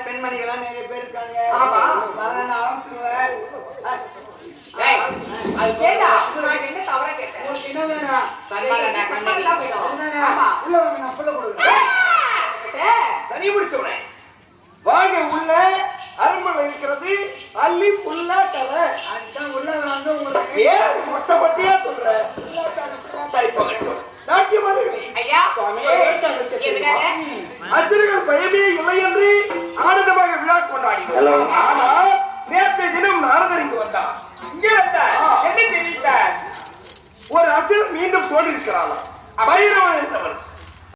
பெண்மணிகள் நிறைய பேர் இருக்காங்க. ஆமா, அது கேட்டா நான் என்ன தவறா கேட்டேன். உங்களுக்கு என்ன வேணும்? சன்மானடா கண்ணா போய்டும். ஆமா, உள்ள வாங்க, நான் புள்ள கொடுக்கிறேன். தனி முடிச்சவனே வாங்க, உள்ள அரண்மனை இருக்கிறது. அள்ளி புல்லா தர அதுதான் உள்ள வாங்க. உங்களுக்கு ஏன் மொட்டை பட்டியா சொல்ற? அசுரர்கள் பயமே இல்லை என்று ஆனந்தமாக விழா கொண்டாடினோம். ஆனால் நேற்றைய தினம் நாரதர் இங்கு வந்தார். என்ன தெரிவித்தார்? ஒரு அசுரன் மீண்டும் தோன்றிருக்கிறான், பைரவன் என்றவர்.